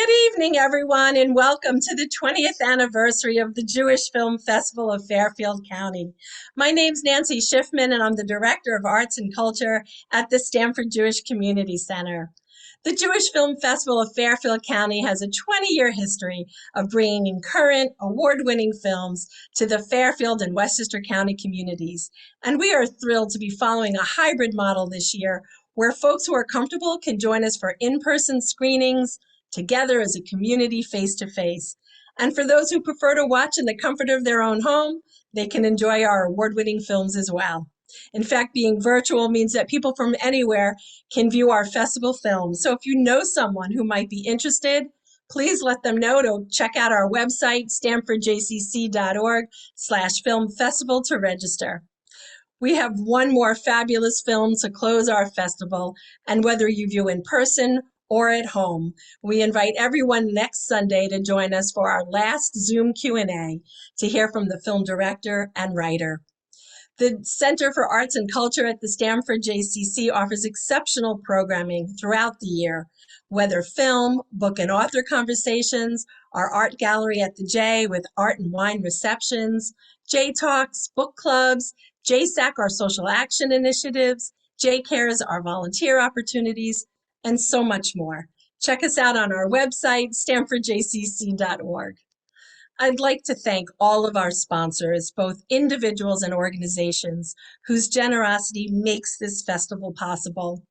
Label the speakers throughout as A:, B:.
A: Good evening, everyone, and welcome to the 20th anniversary of the Jewish Film Festival of Fairfield County. My name's Nancy Schiffman, and I'm the Director of Arts and Culture at the Stanford Jewish Community Center. The Jewish Film Festival of Fairfield County has a 20-year history of bringing current, award-winning films to the Fairfield and Westchester County communities. And we are thrilled to be following a hybrid model this year where folks who are comfortable can join us for in-person screenings, together as a community face-to-face. And for those who prefer to watch in the comfort of their own home, they can enjoy our award-winning films as well. In fact, being virtual means that people from anywhere can view our festival films. So if you know someone who might be interested, please let them know to check out our website, stanfordjcc.org/film festival to register. We have one more fabulous film to close our festival, and whether you view in person or at home, we invite everyone next Sunday to join us for our last Zoom Q&A to hear from the film director and writer. The Center for Arts and Culture at the Stanford JCC offers exceptional programming throughout the year, whether film, book and author conversations, our art gallery at the J with art and wine receptions, J Talks, book clubs, JSAC, our social action initiatives, J Cares, our volunteer opportunities, and so much more. Check us out on our website, stanfordjcc.org. I'd like to thank all of our sponsors, both individuals and organizations, whose generosity makes this festival possible.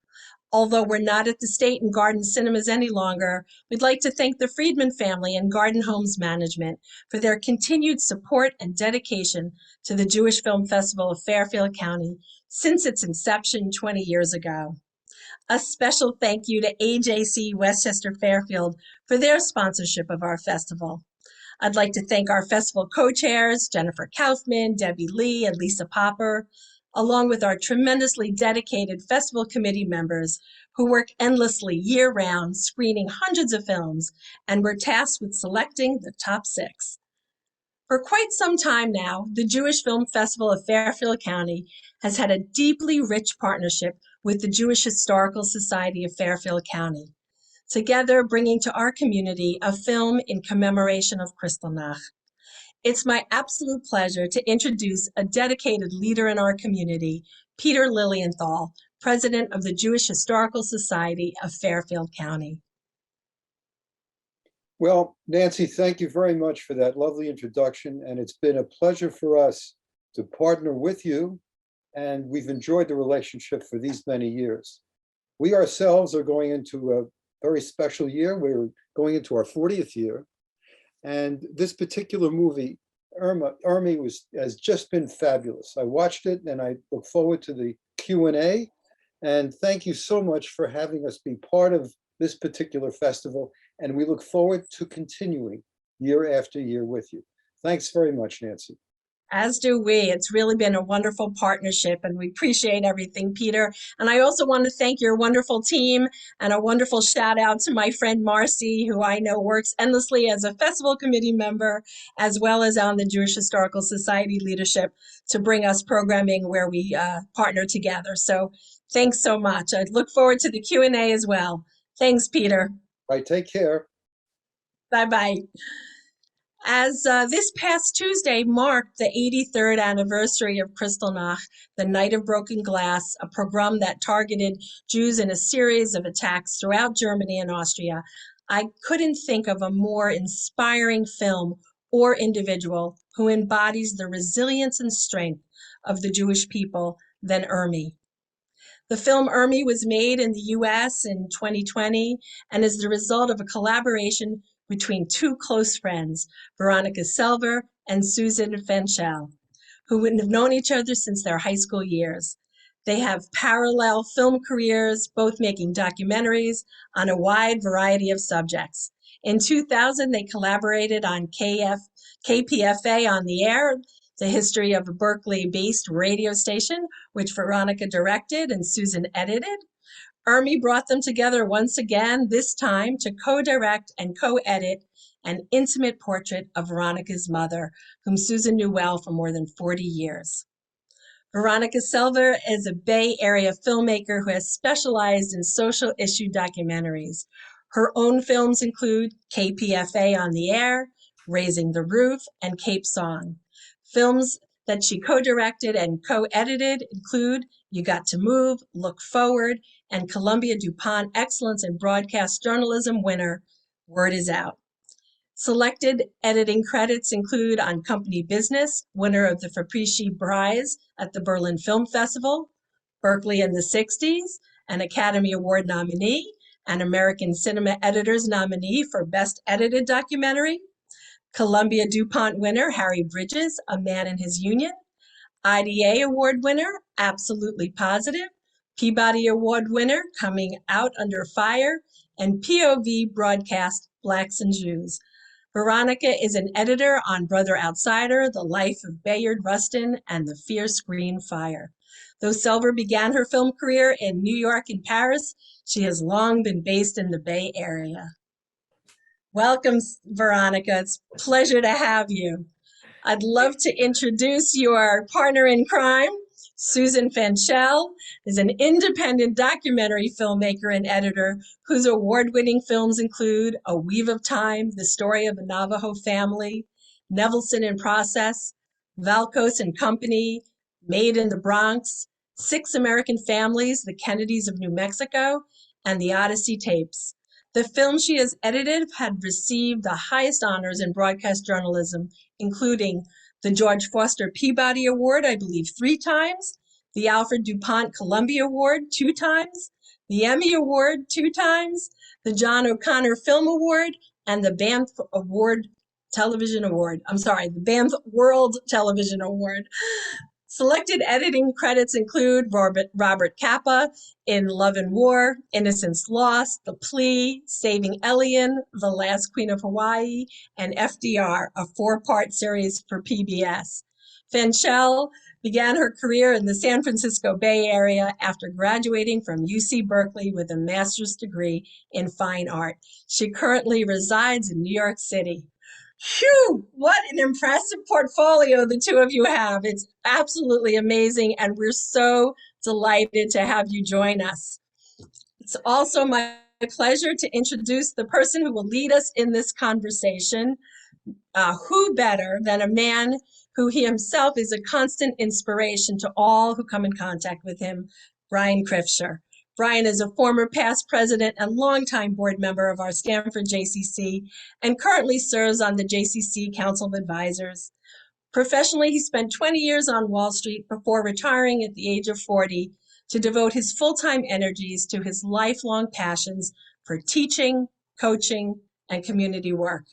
A: Although we're not at the State and Garden Cinemas any longer, we'd like to thank the Friedman family and Garden Homes Management for their continued support and dedication to the Jewish Film Festival of Fairfield County since its inception 20 years ago. A special thank you to AJC Westchester Fairfield for their sponsorship of our festival. I'd like to thank our festival co-chairs, Jennifer Kaufman, Debbie Lee, and Lisa Popper, along with our tremendously dedicated festival committee members who work endlessly year-round, screening hundreds of films, and were tasked with selecting the top 6. For quite some time now, the Jewish Film Festival of Fairfield County has had a deeply rich partnership with the Jewish Historical Society of Fairfield County, together bringing to our community a film in commemoration of Kristallnacht. It's my absolute pleasure to introduce a dedicated leader in our community, Peter Lilienthal, President of the Jewish Historical Society of Fairfield County.
B: Well, Nancy, thank you very much for that lovely introduction, and it's been a pleasure for us to partner with you, and we've enjoyed the relationship for these many years. We ourselves are going into a very special year. We're going into our 40th year, and this particular movie, Ermey, has just been fabulous. I watched it, and I look forward to the Q&A, and thank you so much for having us be part of this particular festival, and we look forward to continuing year after year with you. Thanks very much, Nancy.
A: As do we. It's really been a wonderful partnership, and we appreciate everything, Peter. And I also want to thank your wonderful team, and a wonderful shout out to my friend Marcy, who I know works endlessly as a festival committee member, as well as on the Jewish Historical Society leadership to bring us programming where we partner together. So thanks so much. I look forward to the Q&A as well. Thanks, Peter.
B: All right, take care.
A: Bye-bye. As this past Tuesday marked the 83rd anniversary of Kristallnacht, the Night of Broken Glass, a pogrom that targeted Jews in a series of attacks throughout Germany and Austria, I couldn't think of a more inspiring film or individual who embodies the resilience and strength of the Jewish people than Ermey. The film Ermey was made in the U.S. in 2020 and is the result of a collaboration between two close friends, Veronica Silver and Susan Fanshel, who would have known each other since their high school years. They have parallel film careers, both making documentaries on a wide variety of subjects. In 2000, they collaborated on KPFA On the Air, the history of a Berkeley-based radio station, which Veronica directed and Susan edited. Ermey brought them together once again, this time to co-direct and co-edit an intimate portrait of Veronica's mother, whom Susan knew well for more than 40 years. Veronica Silver is a Bay Area filmmaker who has specialized in social issue documentaries. Her own films include KPFA on the Air, Raising the Roof, and Cape Song. Films that she co-directed and co-edited include You Got to Move, Look Forward, and Columbia DuPont Excellence in Broadcast Journalism winner, Word Is Out. Selected editing credits include On Company Business, winner of the Fabrici Prize at the Berlin Film Festival, Berkeley in the 60s, an Academy Award nominee, an American Cinema Editors nominee for Best Edited Documentary, Columbia DuPont winner Harry Bridges, A Man in His Union, IDA Award winner Absolutely Positive, Peabody Award winner Coming Out Under Fire, and POV broadcast Blacks and Jews. Veronica is an editor on Brother Outsider, The Life of Bayard Rustin, and The Fierce Green Fire. Though Selver began her film career in New York and Paris, she has long been based in the Bay Area. Welcome, Veronica. It's a pleasure to have you. I'd love to introduce your partner in crime. Susan Fanshel is an independent documentary filmmaker and editor whose award-winning films include A Weave of Time, The Story of a Navajo Family, Nevelson in Process, Valkos and Company, Made in the Bronx, Six American Families, The Kennedys of New Mexico, and The Odyssey Tapes. The films she has edited had received the highest honors in broadcast journalism, including the George Foster Peabody Award, I believe 3 times, the Alfred DuPont Columbia Award 2 times, the Emmy Award 2 times, the John O'Connor Film Award, and the Banff World Television Award. Selected editing credits include Robert Capa in Love and War, Innocence Lost, The Plea, Saving Elian, The Last Queen of Hawaii, and FDR, a 4-part series for PBS. Fanshel began her career in the San Francisco Bay Area after graduating from UC Berkeley with a master's degree in fine art. She currently resides in New York City. Phew, what an impressive portfolio the two of you have. It's absolutely amazing, and we're so delighted to have you join us. It's also my pleasure to introduce the person who will lead us in this conversation. Who better than a man who he himself is a constant inspiration to all who come in contact with him, Brian Kriftcher. Brian is a former past president and longtime board member of our Stanford JCC and currently serves on the JCC Council of Advisors. Professionally, he spent 20 years on Wall Street before retiring at the age of 40 to devote his full-time energies to his lifelong passions for teaching, coaching, and community work.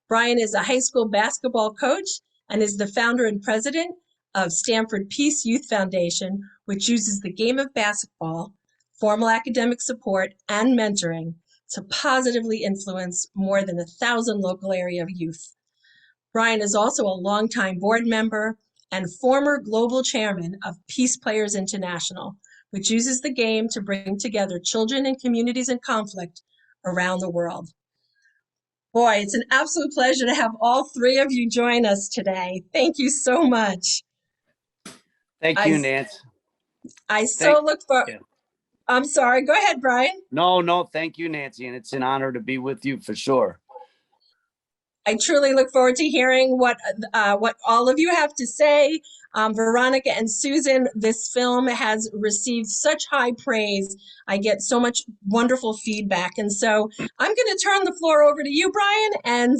A: Brian is a high school basketball coach and is the founder and president of Stanford Peace Youth Foundation, which uses the game of basketball, formal academic support, and mentoring to positively influence more than 1,000 local area youth. Brian is also a longtime board member and former global chairman of Peace Players International, which uses the game to bring together children and communities in conflict around the world. Boy, it's an absolute pleasure to have all 3 of you join us today. Thank you so much.
C: Thank you, Nance.
A: I look for. Yeah. I'm sorry. Go ahead, Brian.
C: No, thank you, Nancy. And it's an honor to be with you for sure.
A: I truly look forward to hearing what all of you have to say. Veronica and Susan, this film has received such high praise. I get so much wonderful feedback. And so I'm going to turn the floor over to you, Brian, and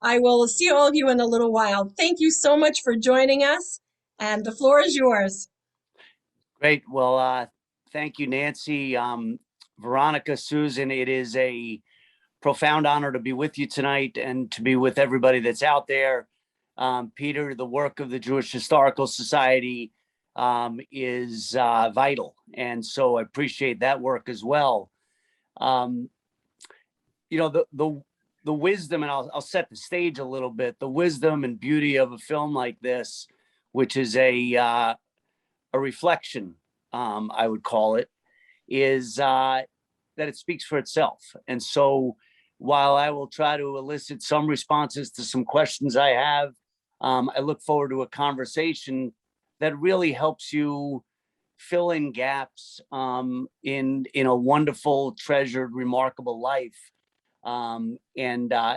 A: I will see all of you in a little while. Thank you so much for joining us, and the floor is yours.
C: Great. Well, thank you, Nancy. Veronica, Susan, it is a profound honor to be with you tonight and to be with everybody that's out there. Peter, the work of the Jewish Historical Society is vital. And so I appreciate that work as well. You know, the wisdom, and I'll set the stage a little bit, the wisdom and beauty of a film like this, which is a reflection, I would call it, is that it speaks for itself. And so while I will try to elicit some responses to some questions I have, I look forward to a conversation that really helps you fill in gaps in a wonderful, treasured, remarkable life. And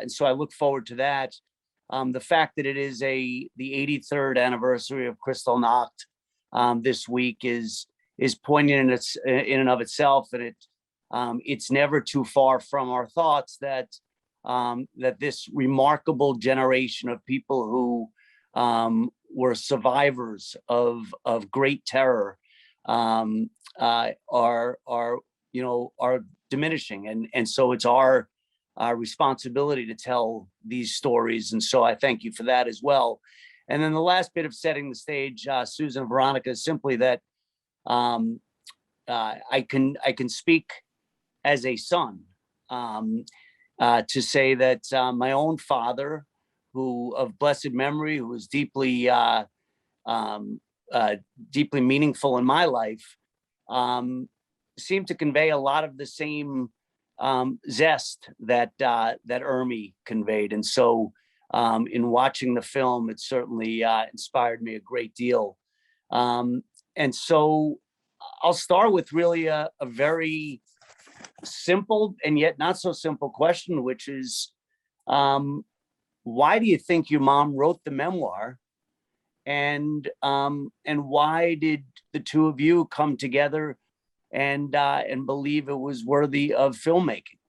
C: so I look forward to that. The fact that it is the 83rd anniversary of Kristallnacht this week is poignant in and of itself, and it's never too far from our thoughts that that this remarkable generation of people who were survivors of great terror are diminishing, and so it's our responsibility to tell these stories, and so I thank you for that as well. And then the last bit of setting the stage, Susan and Veronica, is simply that I can speak as a son to say that my own father, who of blessed memory, who was deeply deeply meaningful in my life, seemed to convey a lot of the same zest that Ermey conveyed. And so in watching the film, it certainly inspired me a great deal. And so I'll start with really a very simple and yet not so simple question, which is, why do you think your mom wrote the memoir? And why did the two of you come together and believe it was worthy of filmmaking?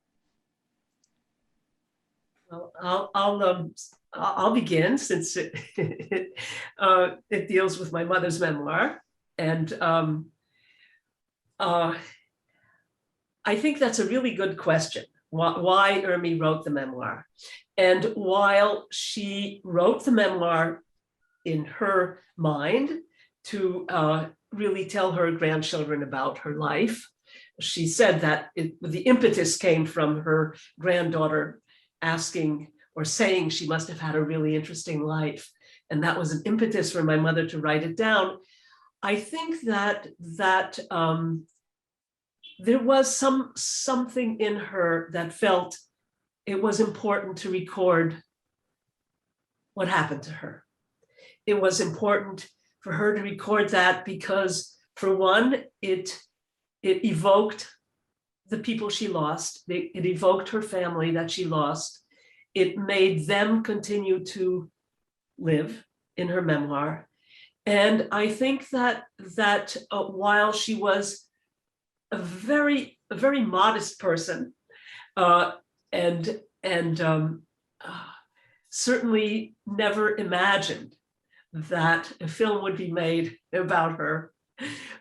D: Well, I'll begin, since it deals with my mother's memoir, and I think that's a really good question. Why Ermey wrote the memoir, and while she wrote the memoir in her mind to really tell her grandchildren about her life, she said that the impetus came from her granddaughter asking or saying she must have had a really interesting life. And that was an impetus for my mother to write it down. I think that there was something in her that felt it was important to record what happened to her. It was important for her to record that because, for one, it evoked the people she lost. It evoked her family that she lost. It made them continue to live in her memoir. And I think that while she was a very modest person, and certainly never imagined that a film would be made about her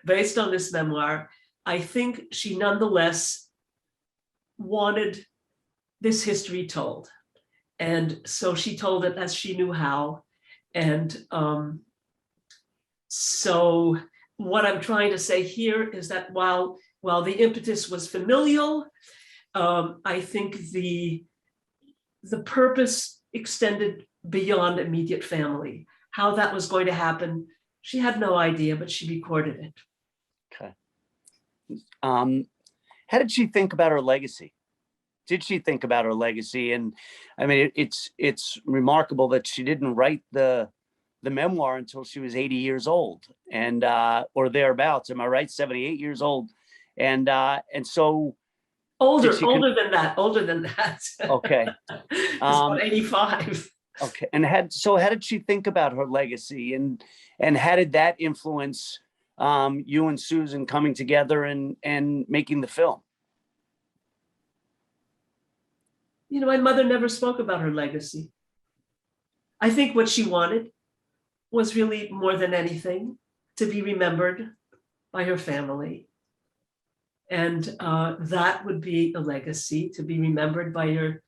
D: based on this memoir, I think she nonetheless wanted this history told. And so she told it as she knew how. And so what I'm trying to say here is that while the impetus was familial, I think the purpose extended beyond immediate family. How that was going to happen, she had no idea, but she recorded it.
C: Okay. How did she think about her legacy? Did she think about her legacy? And I mean, it's remarkable that she didn't write the memoir until she was 80 years old, and or thereabouts. Am I right? 78 years old, and so
D: older than that.
C: Okay.
D: It's about 85.
C: Okay. And how did she think about her legacy, and how did that influence you and Susan coming together and making the film?
D: You know, my mother never spoke about her legacy. I think what she wanted was really, more than anything, to be remembered by her family. And that would be a legacy, to be remembered by your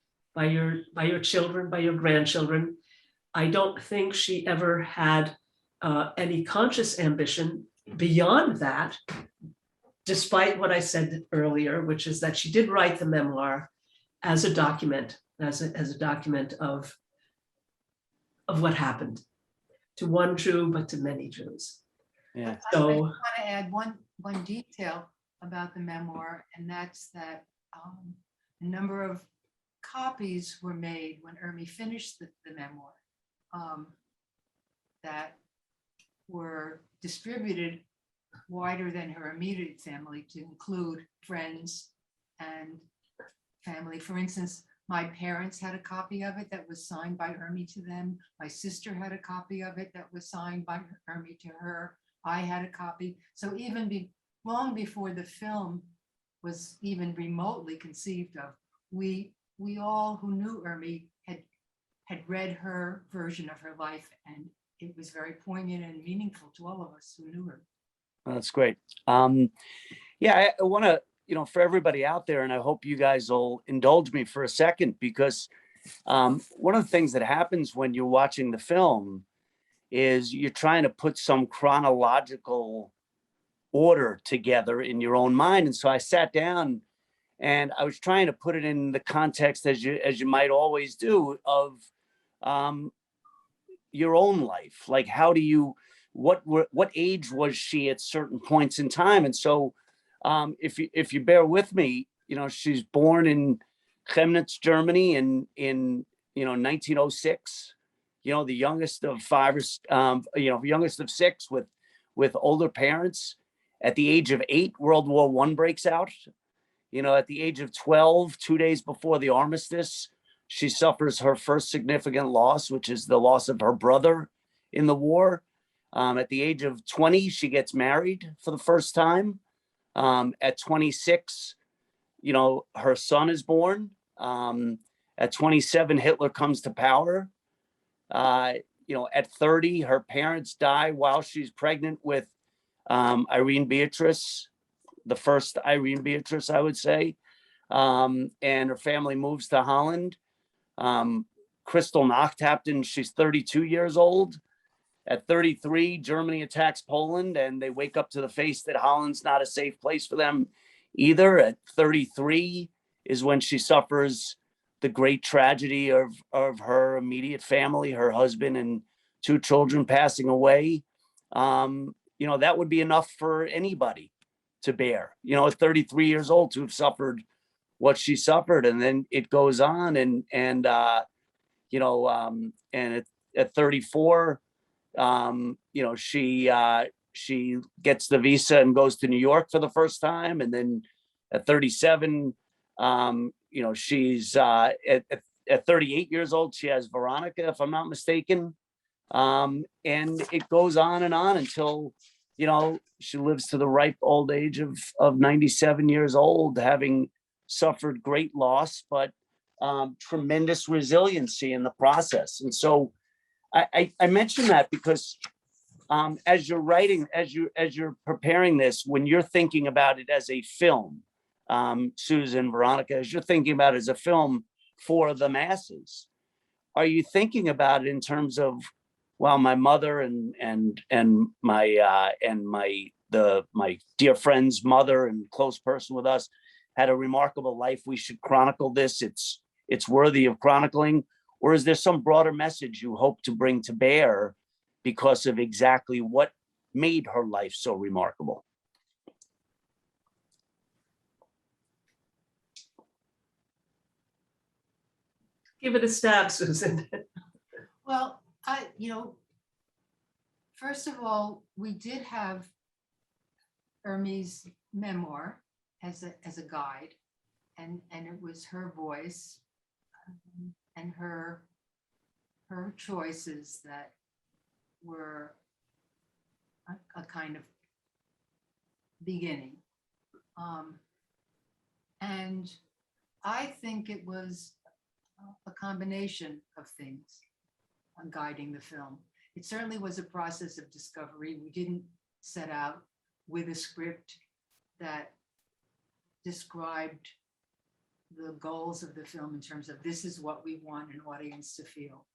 D: children, by your grandchildren. I don't think she ever had any conscious ambition beyond that, despite what I said earlier, which is that she did write the memoir as a document, as a document of what happened to one Jew, but to many Jews.
C: Yeah.
E: So I want to add one detail about the memoir, and that's that a number of copies were made when Ermey finished the memoir that were distributed wider than her immediate family to include friends and family. For instance, my parents had a copy of it that was signed by Ermey to them. My sister had a copy of it that was signed by Ermey to her. I had a copy. So even long before the film was even remotely conceived of, we all who knew Ermey had read her version of her life, and it was very poignant and meaningful to all of us who knew her.
C: That's great. Yeah, I want to, for everybody out there, and I hope you guys will indulge me for a second, because one of the things that happens when you're watching the film is you're trying to put some chronological order together in your own mind. And so I sat down and I was trying to put it in the context, as you might always do, of your own life. Like, how do you, what age was she at certain points in time? And so if you bear with me, she's born in Chemnitz, Germany in 1906, the youngest of youngest of six with older parents. At the age of 8, World War I breaks out. At the age of 12, 2 days before the armistice, she suffers her first significant loss, which is the loss of her brother in the war. At the age of 20, she gets married for the first time. At 26, her son is born. At 27, Hitler comes to power. At 30, her parents die while she's pregnant with Irene Beatrice, the first Irene Beatrice, I would say. And her family moves to Holland. Crystal Nachtapten, she's 32 years old. At 33, Germany attacks Poland, and they wake up to the face that Holland's not a safe place for them either. At 33 is when she suffers the great tragedy of her immediate family, her husband and 2 children passing away. That would be enough for anybody to bear, at 33 years old, to have suffered what she suffered. And then it goes on, and at 34, she gets the visa and goes to New York for the first time. And then at 37, she's at 38 years old, she has Veronica, if I'm not mistaken. And it goes on until, she lives to the ripe old age of 97 years old, having suffered great loss, but tremendous resiliency in the process. And so I mention that because as you're writing, as you're preparing this, when you're thinking about it as a film, Susan, Veronica, as you're thinking about it as a film for the masses, are you thinking about it in terms of, well, my mother and my dear friend's mother and close person with us had a remarkable life, we should chronicle this, it's worthy of chronicling? Or is there some broader message you hope to bring to bear because of exactly what made her life so remarkable?
D: Give it a stab, Susan.
E: Well, first of all, we did have Ermey's memoir as a guide, and it was her voice and her choices that were a kind of beginning. And I think it was a combination of things on guiding the film. It certainly was a process of discovery. We didn't set out with a script that described the goals of the film in terms of this is what we want an audience to feel.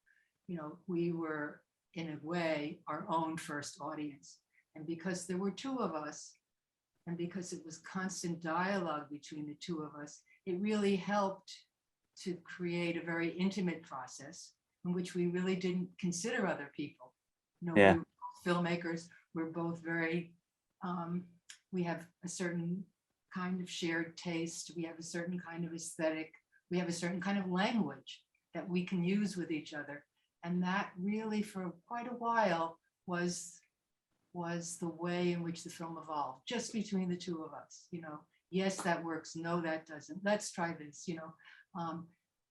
E: We were, in a way, our own first audience. And because there were 2 of us, and because it was constant dialogue between the 2 of us, it really helped to create a very intimate process in which we really didn't consider other people.
C: Yeah.
E: We were filmmakers. We're both very, we have a certain kind of shared taste. We have a certain kind of aesthetic. We have a certain kind of language that we can use with each other. And that really, for quite a while, was was the way in which the film evolved, just between the two of us. You know, yes, that works. No, that doesn't. Let's try this. You know,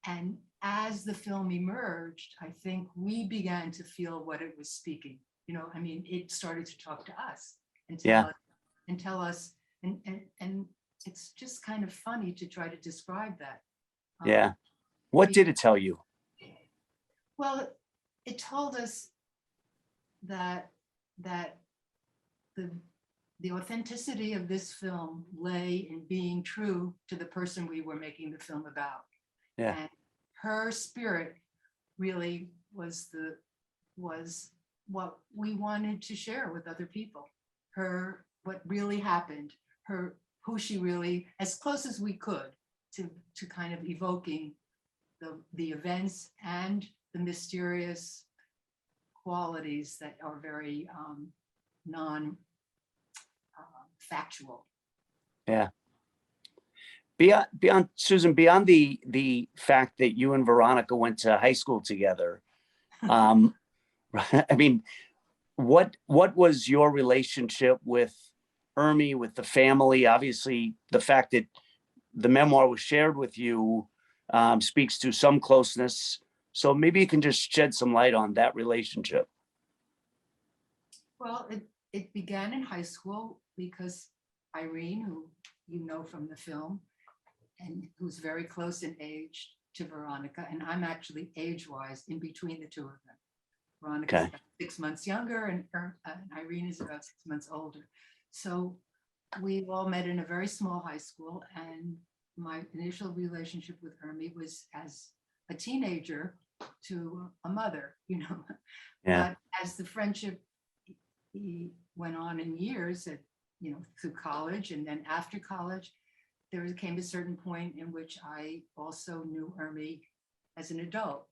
E: and as the film emerged, I think we began to feel what it was speaking. You know, I mean, it started to talk to us and tell us, and it's just kind of funny to try to describe that.
C: Yeah. What did it tell you?
E: Well, it told us that the authenticity of this film lay in being true to the person we were making the film about.
C: Yeah.
E: And her spirit really was what we wanted to share with other people. What really happened, who she really, as close as we could to kind of evoking the events and the mysterious qualities that are very non-factual.
C: Yeah. Beyond Susan, beyond the fact that you and Veronica went to high school together, I mean, what was your relationship with Ermey, with the family? Obviously, the fact that the memoir was shared with you speaks to some closeness. So maybe you can just shed some light on that relationship.
E: Well, it began in high school because Irene, who you know from the film, and who's very close in age to Veronica, and I'm actually age-wise in between the two of them. Veronica's about 6 months younger, and Irene is about 6 months older. So we all met in a very small high school, and my initial relationship with Ermey was as a teenager to a mother, you know.
C: Yeah.
E: But as the friendship went on in years, you know, through college and then after college, there came a certain point in which I also knew Ermey as an adult,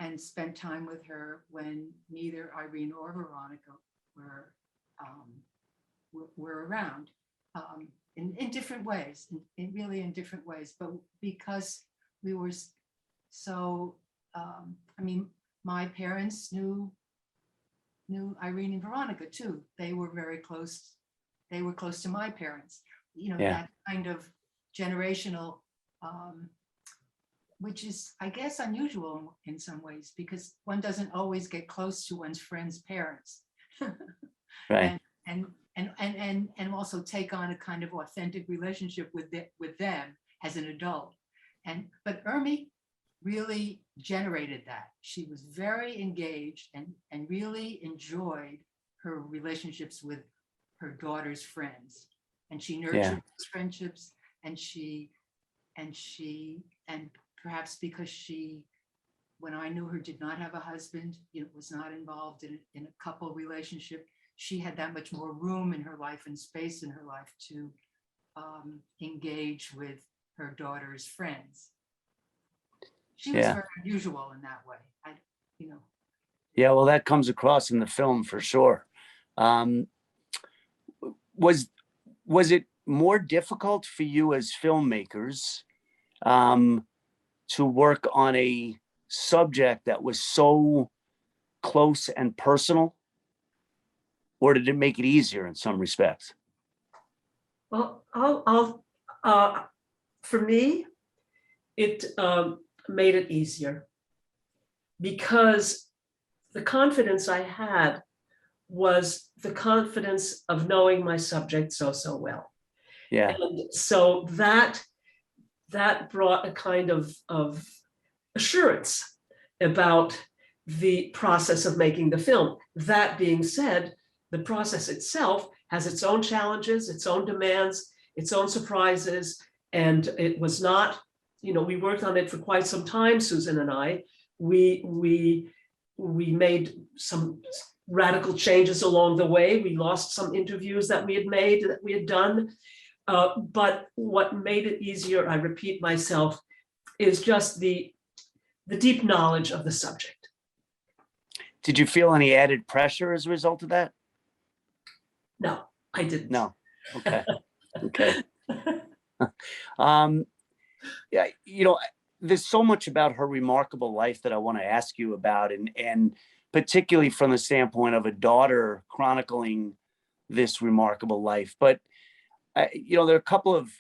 E: and spent time with her when neither Irene or Veronica were around, in different ways, really in different ways. But because we were so, I mean, my parents knew Irene and Veronica too. They were very close. They were close to my parents. You know, that kind of generational, which is, I guess, unusual in some ways, because one doesn't always get close to one's friends' parents.
C: Right.
E: And also take on a kind of authentic relationship with them as an adult. But Ermey really generated that. She was very engaged and really enjoyed her relationships with her daughter's friends. And she nurtured those friendships, and perhaps because she, when I knew her, did not have a husband, you know, was not involved in a couple relationship, she had that much more room in her life and space in her life to engage with her daughter's friends. She was very unusual in that way. You know.
C: Yeah, well, that comes across in the film for sure. Was it more difficult for you as filmmakers to work on a subject that was so close and personal, or did it make it easier in some respects?
D: Well, for me, it made it easier because the confidence I had was the confidence of knowing my subject so well.
C: Yeah.
D: And so that brought a kind of assurance about the process of making the film. That being said, the process itself has its own challenges, its own demands, its own surprises, and it was not, you know, we worked on it for quite some time, Susan and I. We made some radical changes along the way. We lost some interviews that we had done. But what made it easier, I repeat myself, is just the deep knowledge of the subject.
C: Did you feel any added pressure as a result of that?
D: No, I didn't.
C: No. Okay. Okay. Yeah, you know, there's so much about her remarkable life that I want to ask you about, and particularly from the standpoint of a daughter chronicling this remarkable life. But there are a couple of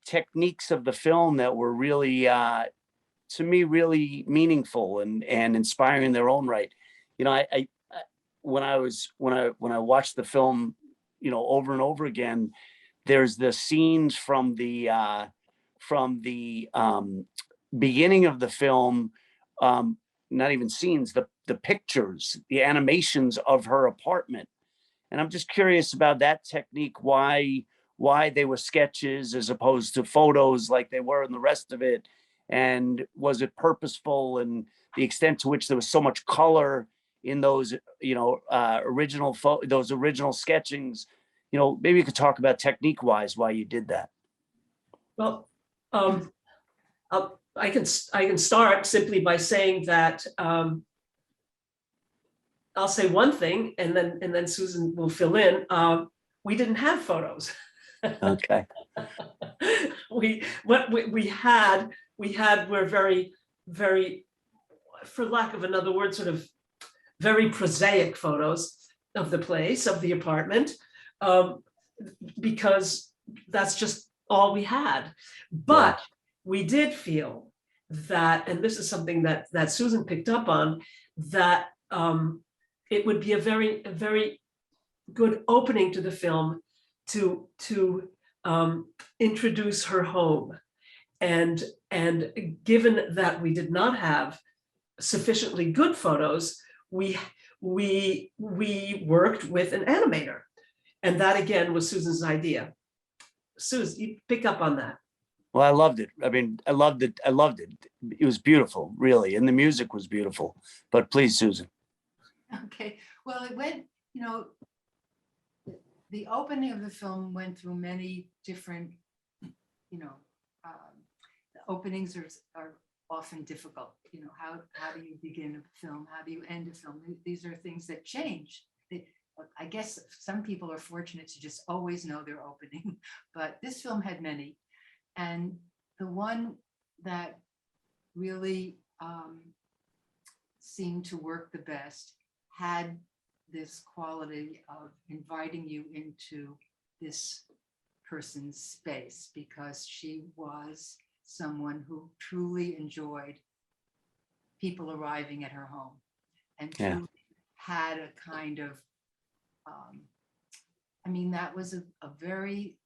C: techniques of the film that were really, to me, really meaningful and inspiring in their own right. When I watched the film, over and over again, there's the scenes from the beginning of the film, not even scenes, the pictures, the animations of her apartment. And I'm just curious about that technique, why they were sketches as opposed to photos like they were in the rest of it. And was it purposeful, and the extent to which there was so much color in those, those original sketchings? Maybe you could talk about technique wise why you did that.
D: Well, I can start simply by saying that I'll say one thing, and then Susan will fill in. We didn't have photos.
C: Okay.
D: What we had were very, very, for lack of another word, sort of very prosaic photos of the place, of the apartment, because that's just all we had. But we did feel that, and this is something that Susan picked up on, that it would be a very good opening to the film to introduce her home. And given that we did not have sufficiently good photos, we worked with an animator. And that again was Susan's idea. Susan, you pick up on that.
C: Well, I loved it. I mean, I loved it. It was beautiful, really. And the music was beautiful. But please, Susan.
E: Okay, well, it went, the opening of the film went through many different, the openings are often difficult. How do you begin a film? How do you end a film? These are things that change. I guess some people are fortunate to just always know their opening, but this film had many. And the one that really seemed to work the best had this quality of inviting you into this person's space, because she was someone who truly enjoyed people arriving at her home, and truly had a kind of, that was a very,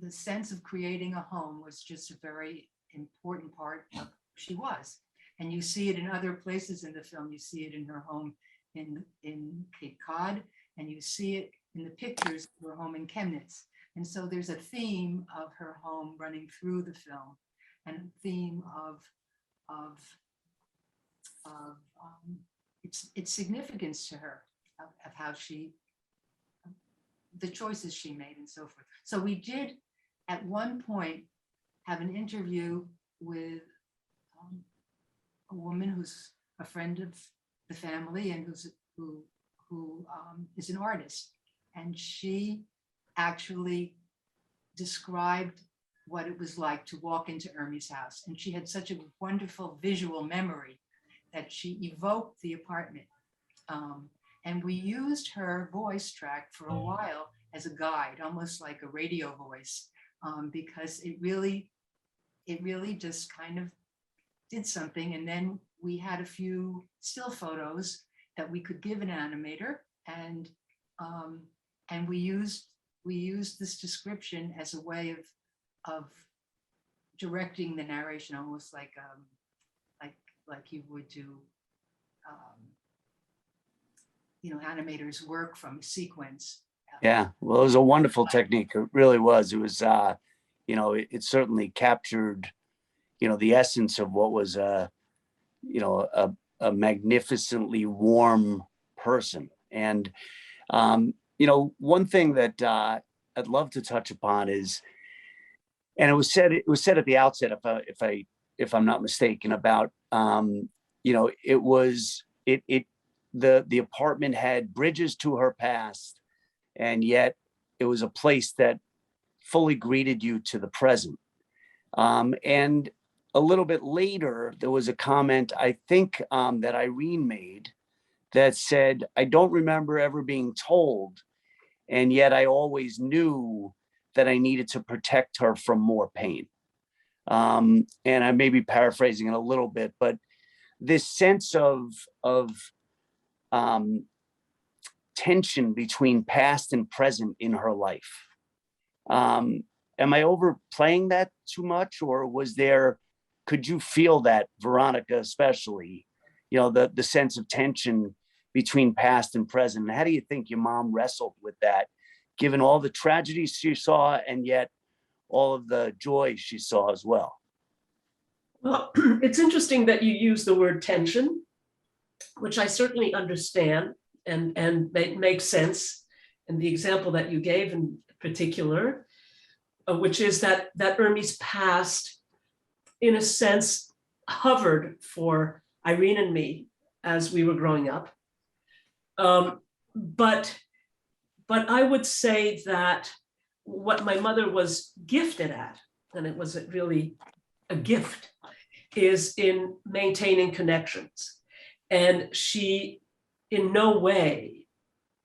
E: the sense of creating a home was just a very important part of who she was. And you see it in other places in the film. You see it in her home in Cape Cod, and you see it in the pictures of her home in Chemnitz. And so there's a theme of her home running through the film, and a theme of its significance to her, of how she, the choices she made and so forth. So we did at one point have an interview with a woman who's a friend of the family and who is an artist, and she actually described what it was like to walk into Ermey's house, and she had such a wonderful visual memory that she evoked the apartment, and we used her voice track for a while as a guide, almost like a radio voice, because it really just kind of did something. And then we had a few still photos that we could give an animator, and we used this description as a way of directing the narration, almost like you would do, animators work from a sequence.
C: Yeah, well, it was a wonderful technique. It really was. It was, it certainly captured, the essence of what was a magnificently warm person. And, one thing that I'd love to touch upon is, and it was said at the outset, if I'm not mistaken, about, the apartment had bridges to her past, and yet it was a place that fully greeted you to the present. And a little bit later, there was a comment, I think, that Irene made, that said, I don't remember ever being told, and yet I always knew that I needed to protect her from more pain. And I may be paraphrasing it a little bit, but this sense of tension between past and present in her life. Am I overplaying that too much, or could you feel that, Veronica, especially, the sense of tension between past and present? And how do you think your mom wrestled with that, given all the tragedies she saw and yet all of the joy she saw as well?
D: Well, it's interesting that you use the word tension, which I certainly understand and makes sense. And the example that you gave in particular, which is that Ermey's past, in a sense, hovered for Irene and me as we were growing up. But I would say that what my mother was gifted at, and it was really a gift, is in maintaining connections. And she in no way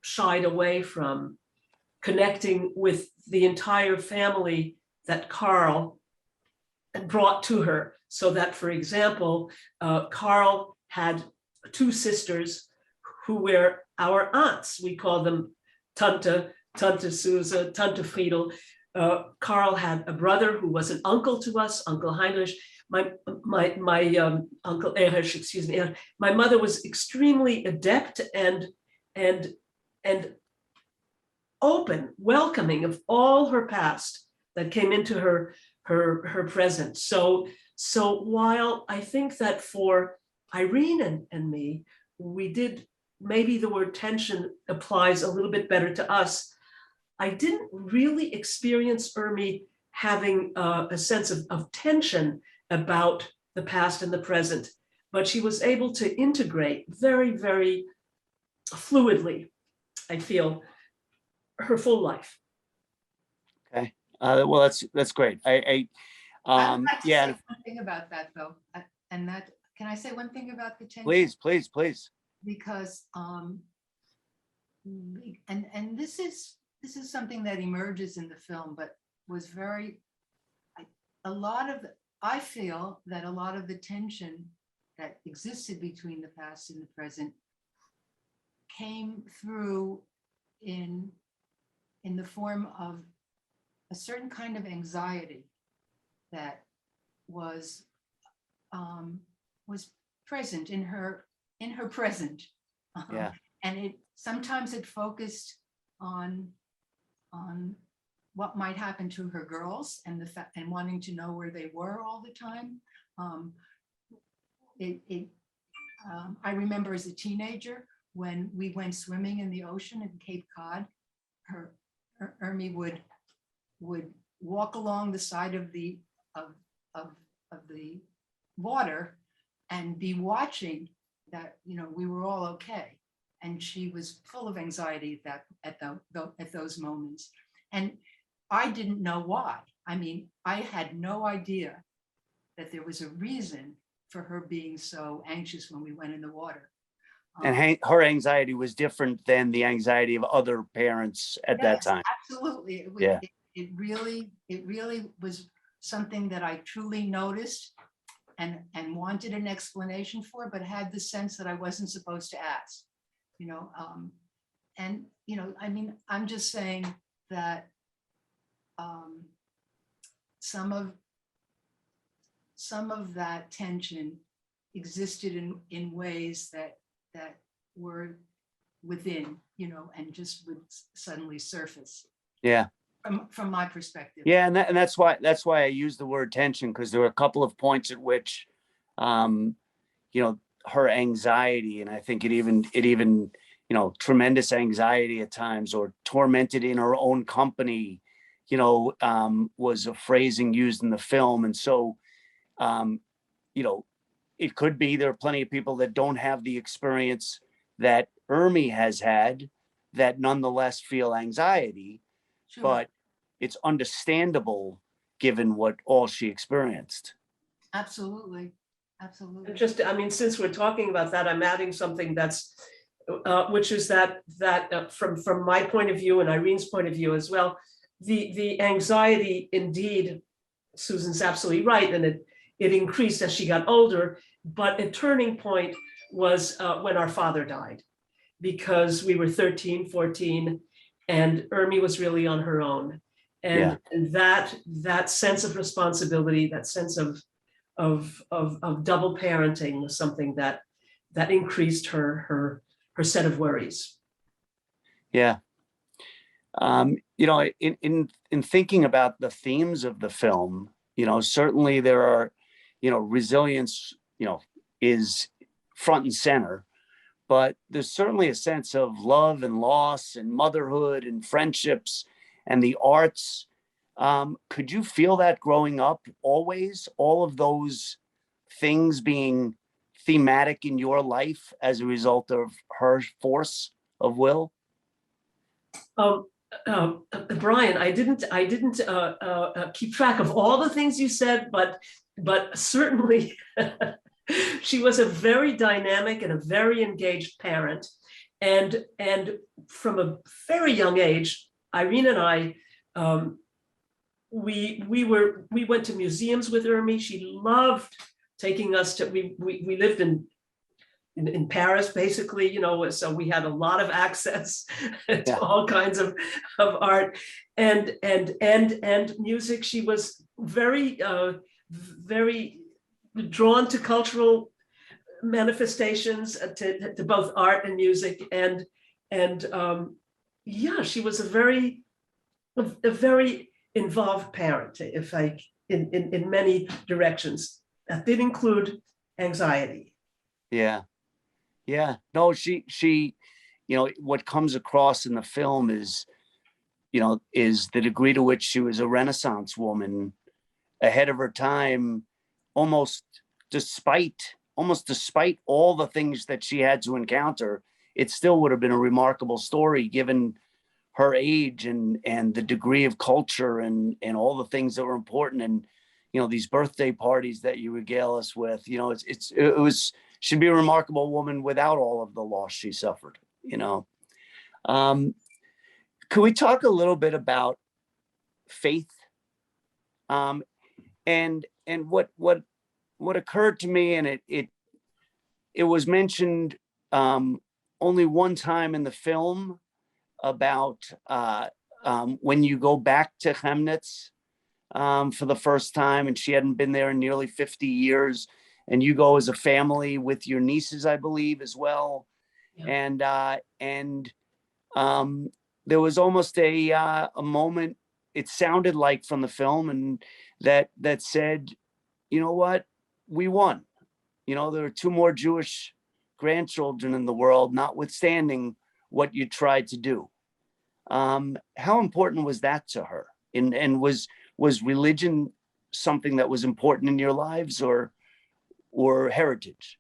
D: shied away from connecting with the entire family that Carl brought to her. So that, for example, Carl had two sisters who were our aunts. We call them Tante Suze, Tante Friedel. Carl had a brother who was an uncle to us, Uncle Heinrich. My Uncle Erich, excuse me. My mother was extremely adept and open, welcoming of all her past that came into her present. So while I think that for Irene and me, we did, maybe the word tension applies a little bit better to us. I didn't really experience Ermey having a sense of tension about the past and the present, but she was able to integrate very, very fluidly, I feel, her full life.
C: Okay. Well, that's great.
E: I'd like to
C: yeah.
E: say one thing about that, though, and that, can I say one thing about the tension?
C: Please.
E: Because and this is something that emerges in the film, but was very, I feel that a lot of the tension that existed between the past and the present came through in the form of a certain kind of anxiety that was present in her present.
C: Yeah.
E: And sometimes it focused on what might happen to her girls and and wanting to know where they were all the time. I remember as a teenager when we went swimming in the ocean in Cape Cod, Ermey would walk along the side of the water and be watching that, we were all okay. And she was full of anxiety at those moments. And I didn't know why. I mean, I had no idea that there was a reason for her being so anxious when we went in the water.
C: And her anxiety was different than the anxiety of other parents at that time.
E: Absolutely.
C: Yeah.
E: It really was something that I truly noticed and wanted an explanation for, but had the sense that I wasn't supposed to ask. I mean, I'm just saying that some of that tension existed in ways that were within, and just would suddenly surface.
C: Yeah.
E: From my perspective.
C: Yeah, and that's why I use the word tension, because there were a couple of points at which, her anxiety, and I think it even tremendous anxiety at times, or tormented in her own company, was a phrasing used in the film. And so, it could be there are plenty of people that don't have the experience that Ermey has had that nonetheless feel anxiety,
E: Sure.
C: But it's understandable given what all she experienced.
E: Absolutely.
D: And just, I mean, since we're talking about that, I'm adding something that's which is that from my point of view and Irene's point of view as well, the anxiety indeed, Susan's absolutely right, and it increased as she got older. But a turning point was when our father died, because we were 13, 14, and Ermey was really on her own. And that sense of responsibility, that sense of double parenting was something that increased her set of worries.
C: Yeah. In thinking about the themes of the film, certainly there are, resilience, is front and center, but there's certainly a sense of love and loss and motherhood and friendships and the arts. Could you feel that growing up always, all of those things being thematic in your life as a result of her force of will?
D: Brian, I didn't keep track of all the things you said, but certainly she was a very dynamic and a very engaged parent, and from a very young age, Irene and I, we went to museums with Ermey. She loved taking us to. We lived in Paris, basically, so we had a lot of access to all kinds of art and music. She was very drawn to cultural manifestations, to both art and music, and she was a very involved parent, in many directions. That did include anxiety.
C: Yeah, no, she, what comes across in the film is the degree to which she was a Renaissance woman, ahead of her time, almost despite all the things that she had to encounter. It still would have been a remarkable story given her age and the degree of culture and all the things that were important. And, these birthday parties that you regale us with, she'd be a remarkable woman without all of the loss she suffered. Could we talk a little bit about faith? And what occurred to me, and it was mentioned only one time in the film, about when you go back to Chemnitz for the first time, and she hadn't been there in nearly 50 years. And you go as a family with your nieces, I believe, as well. Yeah. And there was almost a moment, it sounded like, from the film, and that said, you know what, we won. There are 2 more Jewish grandchildren in the world, notwithstanding what you tried to do. How important was that to her? And was religion something that was important in your lives, or heritage?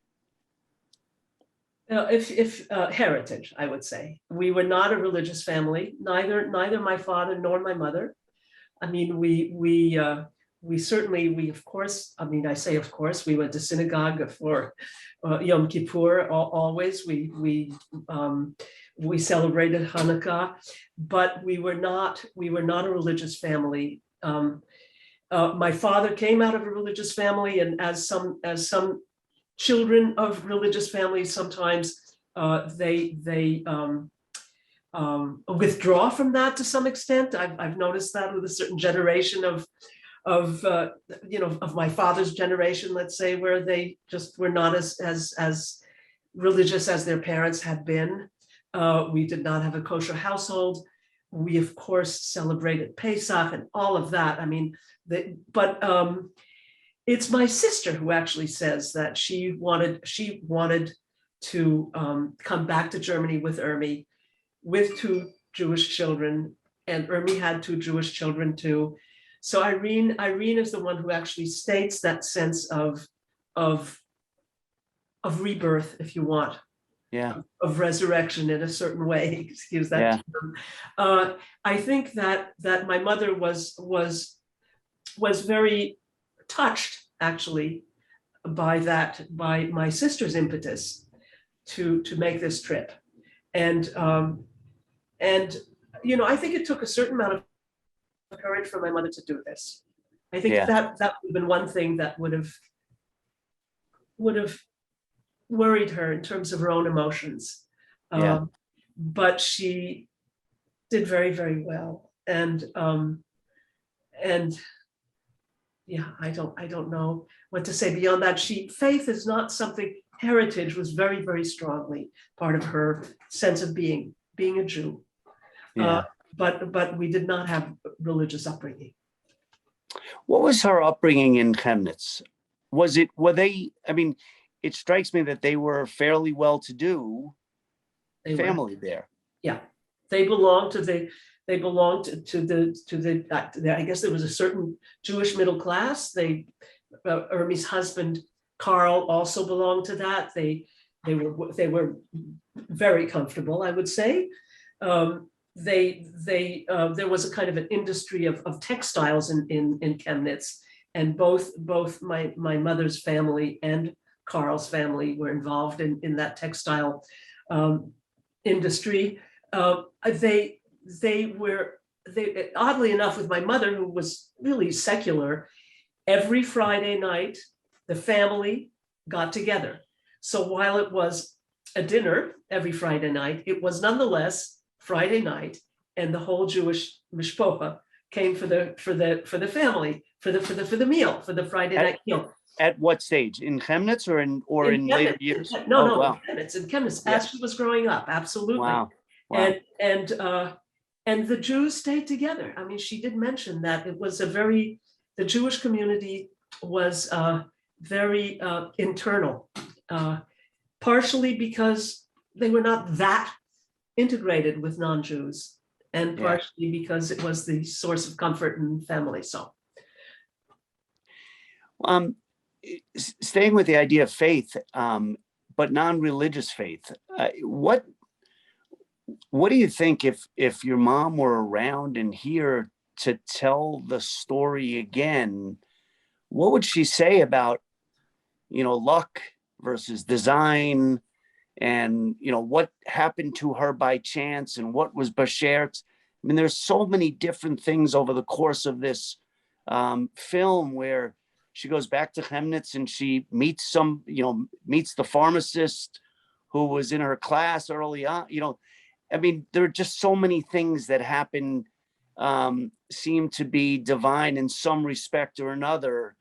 D: If heritage, I would say. We were not a religious family, neither my father nor my mother. I mean, we certainly, of course, I say of course, we went to synagogue for Yom Kippur always. We celebrated Hanukkah, but we were not a religious family. My father came out of a religious family, and as some children of religious families, sometimes they withdraw from that to some extent. I've noticed that with a certain generation of my father's generation, let's say, where they just were not as religious as their parents had been. We did not have a kosher household. We, of course, celebrated Pesach and all of that. But it's my sister who actually says that she wanted to come back to Germany with Ermey, with 2 Jewish children, and Ermey had 2 Jewish children too. So Irene is the one who actually states that sense of rebirth, if you want.
C: Yeah.
D: Of resurrection in a certain way. Excuse that term. I think that my mother was very touched, actually, by my sister's impetus to make this trip. And you know, I think it took a certain amount of courage for my mother to do this. I think
C: Yeah.
D: that would have been one thing that would have worried her in terms of her own emotions.
C: Yeah.
D: But she did very, very well. And yeah, I don't know what to say beyond that. Faith is not something, heritage was very, very strongly part of her sense of being a Jew.
C: Yeah.
D: But we did not have religious upbringing.
C: What was her upbringing in Chemnitz? Were they, I mean, it strikes me that they were fairly well-to-do family there.
D: Yeah, they belonged to the I guess there was a certain Jewish middle class. Ermey's husband Carl also belonged to that. They were very comfortable, I would say. There was a kind of an industry of textiles in Chemnitz, and both my mother's family and Carl's family were involved in that textile industry. They oddly enough, with my mother, who was really secular, every Friday night the family got together. So while it was a dinner every Friday night, it was nonetheless Friday night, and the whole Jewish mishpocha came for the family for the meal, for the Friday night meal.
C: At what stage? In Chemnitz or in later years?
D: No,
C: Wow.
D: in Chemnitz,
C: Yeah.
D: as she was growing up, absolutely.
C: Wow. Wow.
D: And the Jews stayed together. I mean, she did mention that it was the Jewish community was very internal, partially because they were not that integrated with non-Jews, and partially because it was the source of comfort and family. So,
C: staying with the idea of faith, but non-religious faith, what do you think if your mom were around and here to tell the story again, what would she say about, luck versus design, and, what happened to her by chance and what was Basher's? I mean, there's so many different things over the course of this film where she goes back to Chemnitz and she meets the pharmacist who was in her class early on. I mean, there are just so many things that happen, seem to be divine in some respect or another.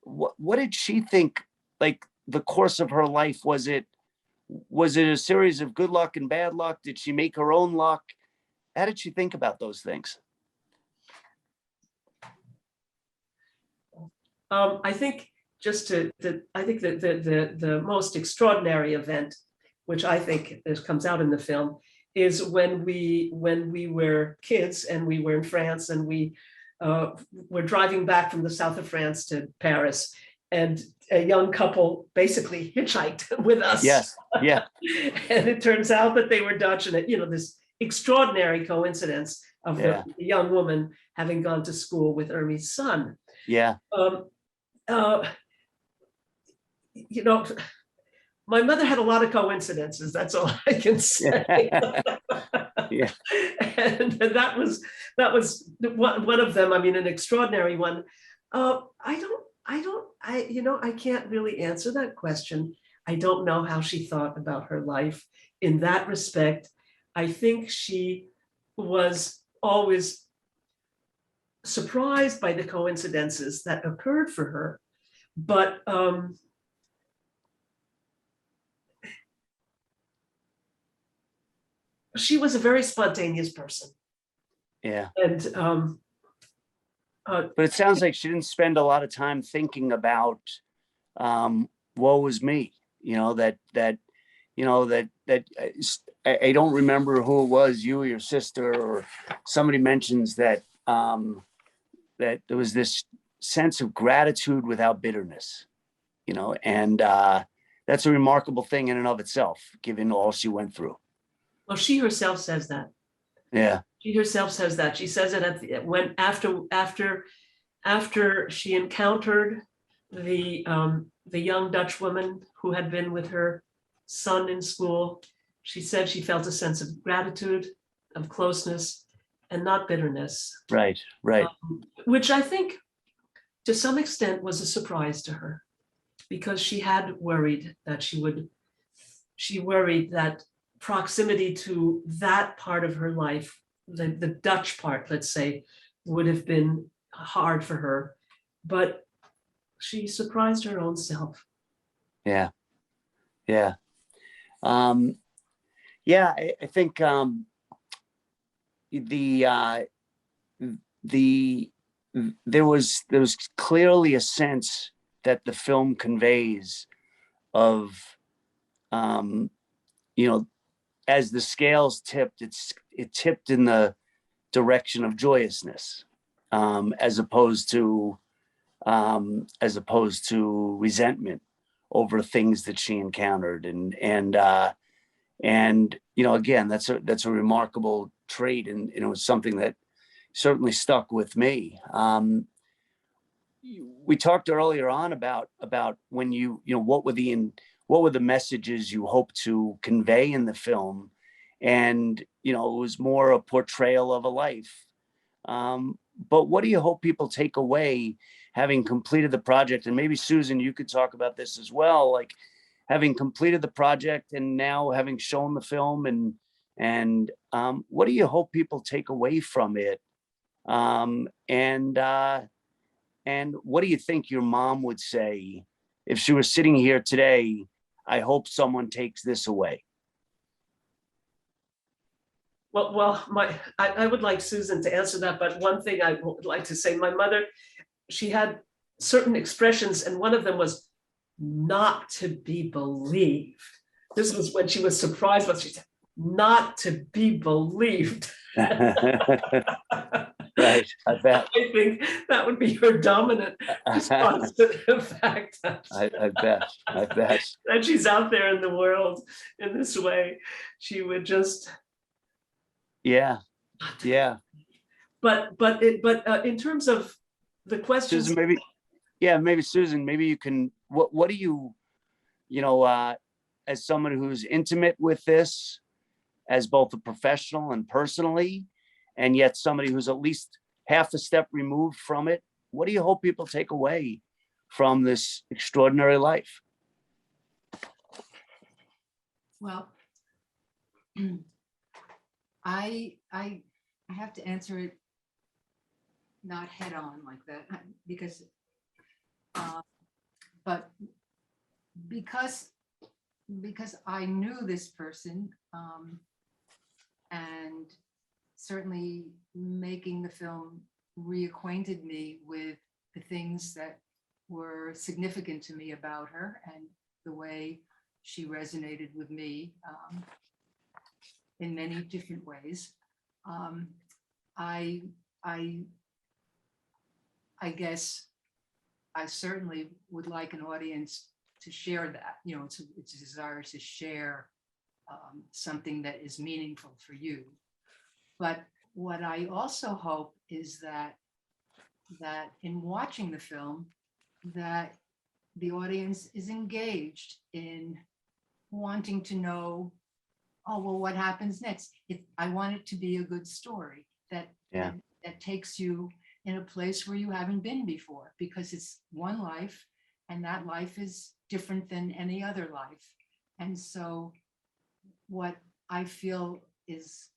C: What did she think, like, the course of her life? Was it a series of good luck and bad luck? Did she make her own luck? How did she think about those things?
D: I think I think that the most extraordinary event, which I think comes out in the film, is when we were kids and we were in France, and we were driving back from the south of France to Paris, and a young couple basically hitchhiked with us.
C: Yes. Yeah.
D: And it turns out that they were Dutch, and this extraordinary coincidence of the young woman having gone to school with Ermey's son.
C: Yeah.
D: My mother had a lot of coincidences. That's all I can say.
C: Yeah.
D: And that was one of them. I mean, an extraordinary one. I can't really answer that question. I don't know how she thought about her life in that respect. I think she was always surprised by the coincidences that occurred for her, but she was a very spontaneous person.
C: Yeah.
D: And
C: but it sounds like she didn't spend a lot of time thinking about woe was me, I don't remember who it was, you or your sister or somebody mentions that that there was this sense of gratitude without bitterness, and that's a remarkable thing in and of itself, given all she went through.
D: Well, she herself says that.
C: Yeah.
D: She herself says that. She says it after she encountered the young Dutch woman who had been with her son in school. She said she felt a sense of gratitude, of closeness, and not bitterness,
C: Right.
D: which I think to some extent was a surprise to her, because she had worried that she worried that proximity to that part of her life, the Dutch part, let's say, would have been hard for her. But she surprised her own self.
C: Yeah. I think there was clearly a sense that the film conveys of, as the scales tipped, it tipped in the direction of joyousness, as opposed to resentment over things that she encountered. And again, that's a remarkable trait, and it was something that certainly stuck with me. We talked earlier on about when what were the messages you hope to convey in the film, and it was more a portrayal of a life. But what do you hope people take away, having completed the project? And maybe Susan, you could talk about this as well, like having completed the project and now having shown the film, and what do you hope people take away from it? And what do you think your mom would say if she was sitting here today? I hope someone takes this away.
D: Well, I would like Susan to answer that, but one thing I would like to say, my mother, she had certain expressions, and one of them was not to be believed. This was when she was surprised, but she said, not to be believed.
C: Right, I bet.
D: I think that would be her dominant response to the fact that
C: I bet.
D: that she's out there in the world in this way. She would just,
C: yeah.
D: But in terms of the questions,
C: Susan, maybe Susan, maybe you can. What do you, as someone who's intimate with this, as both a professional and personally, and yet somebody who's at least half a step removed from it, what do you hope people take away from this extraordinary life?
E: Well, I have to answer it not head on like that, because but because I knew this person, and certainly making the film reacquainted me with the things that were significant to me about her and the way she resonated with me in many different ways. I guess I certainly would like an audience to share that, it's a desire to share something that is meaningful for you. But what I also hope is that in watching the film, that the audience is engaged in wanting to know, oh, well, what happens next? I want it to be a good story that takes you in a place where you haven't been before, because it's one life, and that life is different than any other life. And so what I feel is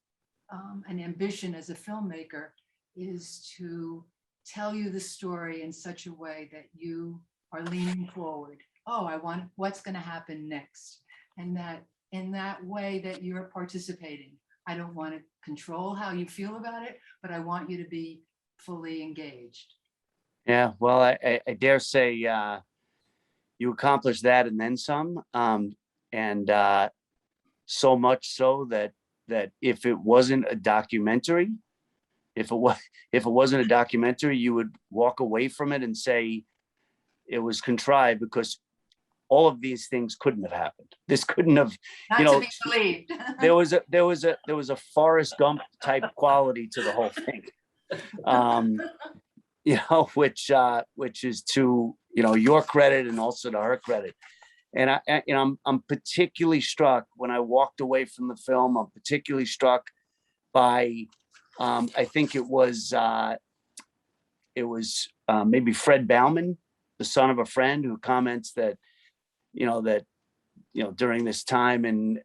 E: an ambition as a filmmaker is to tell you the story in such a way that you are leaning forward. Oh, I want what's going to happen next. And that in that way that you're participating. I don't want to control how you feel about it, but I want you to be fully engaged.
C: Yeah, well, I dare say you accomplished that and then some, and so much so that if it wasn't a documentary, if it wasn't a documentary, you would walk away from it and say it was contrived, because all of these things couldn't have happened. This couldn't have,
E: Not to be believed.
C: there was a Forrest Gump type quality to the whole thing. Which is to your credit and also to her credit. And I'm particularly struck when I walked away from the film. I'm particularly struck by, I think it was maybe Fred Bauman, the son of a friend, who comments that, during this time in